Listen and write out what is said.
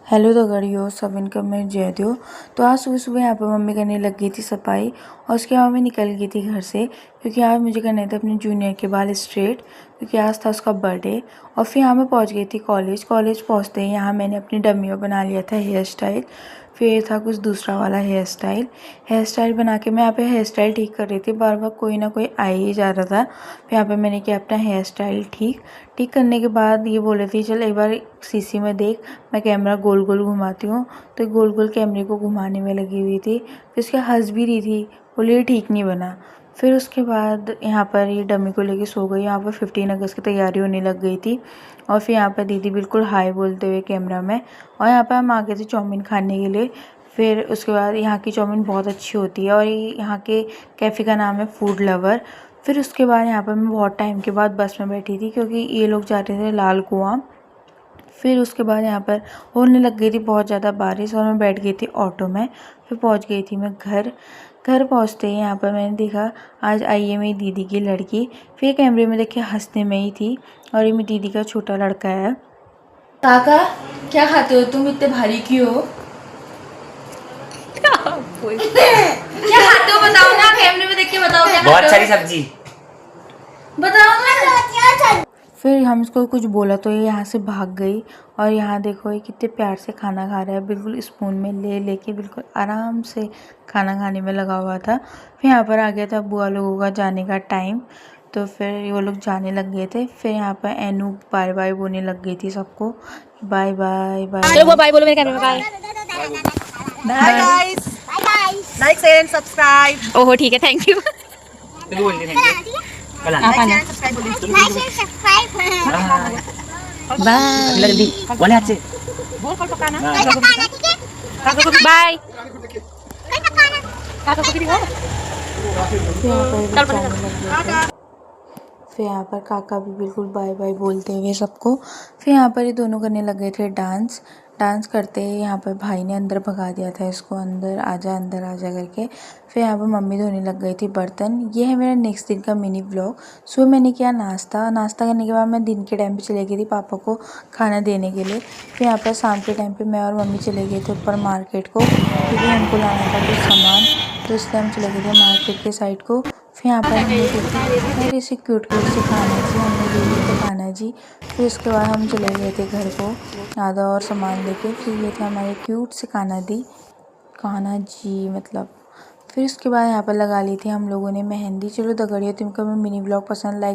Hello दगड़ियों, सब इनका मैं जय दो। तो आज सुबह सुबह यहाँ पर मम्मी करने लग गई थी सफाई और उसके बाद मैं निकल गई थी घर से, क्योंकि आज मुझे करने थे अपने जूनियर के बाल स्ट्रेट, क्योंकि आज था उसका बर्थडे। और फिर यहाँ मैं पहुँच गई थी कॉलेज पहुँचते ही यहाँ मैंने अपनी डम्मी में बना लिया था हेयर स्टाइल। फिर था कुछ दूसरा वाला हेयर स्टाइल बना के मैं यहाँ पे हेयर स्टाइल ठीक कर रही थी। बार बार कोई ना कोई आ ही जा रहा था। फिर यहाँ पे मैंने किया अपना हेयर स्टाइल ठीक करने के बाद ये बोल रही थी चल एक बार शीशे में देख, मैं कैमरा गोल गोल घुमाती हूँ। तो गोल गोल कैमरे को घुमाने में लगी हुई थी। फिर उसके हंस भी रही थी, बोले ये ठीक नहीं बना। फिर उसके बाद यहाँ पर ये डमी को लेके सो गई। यहाँ पर 15 अगस्त की तैयारी होने लग गई थी। और फिर यहाँ पर दीदी बिल्कुल हाय बोलते हुए कैमरा में। और यहाँ पर हम आ गए थे चाउमीन खाने के लिए। फिर उसके बाद यहाँ की चाउमीन बहुत अच्छी होती है और ये यहाँ के कैफ़े का नाम है फूड लवर। फिर उसके बाद यहाँ पर मैं बहुत टाइम के बाद बस में बैठी थी, क्योंकि ये लोग जा रहे थे लाल कुआं। फिर उसके बाद यहाँ पर होने लग गई थी बहुत ज़्यादा बारिश और मैं बैठ गई थी ऑटो में। फिर पहुँच गई थी मैं घर पहुँचते ही यहाँ पर मैंने देखा आज आई है मेरी दीदी की लड़की। फिर कैमरे में देखे हंसने में ही थी और ये मेरी दीदी का छोटा लड़का है। काका क्या खाते हो तुम, इतने भारी क्यों हो? क्या खाते हो बताओ ना, कैमरे में देख के बताओ क्या खाते हो? बहुत सारी सब्जी बताओ ना। फिर हम इसको कुछ बोला तो ये यहाँ से भाग गई। और यहाँ देखो ये कितने प्यार से खाना खा रहा है, बिल्कुल स्पून में लेके बिल्कुल आराम से खाना खाने में लगा हुआ था। फिर यहाँ पर आ गया था बुआ लोगों का जाने का टाइम, तो फिर वो लोग जाने लग गए थे। फिर यहाँ पर एनू बाय बाय बोलने लग गई थी सबको, बाय बाय बाय। चलो वो बाय बोलो मेरे कैमरे में। Bye bye guys, like share and subscribe. ओहो ठीक है, थैंक यू। बोल दे बाय जल्दी बोले हाथ से बोल कल पकाना बाय। फिर यहाँ पर काका भी बिल्कुल बाय बाय बोलते हुए सबको। फिर यहाँ पर ये दोनों करने लग गए थे डांस करते ही यहाँ पर भाई ने अंदर भगा दिया था इसको, अंदर आजा करके। फिर यहाँ पर मम्मी धोने लग गई थी बर्तन। ये है मेरा नेक्स्ट दिन का मिनी व्लॉग। सुबह मैंने किया नाश्ता करने के बाद मैं दिन के टाइम पे चली गई थी पापा को खाना देने के लिए। फिर यहाँ पर शाम के टाइम पे मैं और मम्मी चले गए थे ऊपर मार्केट को, क्योंकि हमको लाना था कुछ सामान, तो इसलिए हम चले गए थे मार्केट के साइड को। फिर यहाँ पर हमने देखी मेरे से क्यूट से खाना जी, हमने ले लिए थे खाना जी। फिर उसके बाद हम चले गए थे घर को आधा और सामान लेके। फिर ये थे हमारे क्यूट से खाना जी मतलब। फिर उसके बाद यहाँ पर लगा ली थी हम लोगों ने मेहंदी। चलो दगड़ियों, तुमको मैं मिनी ब्लॉग पसंद लाइक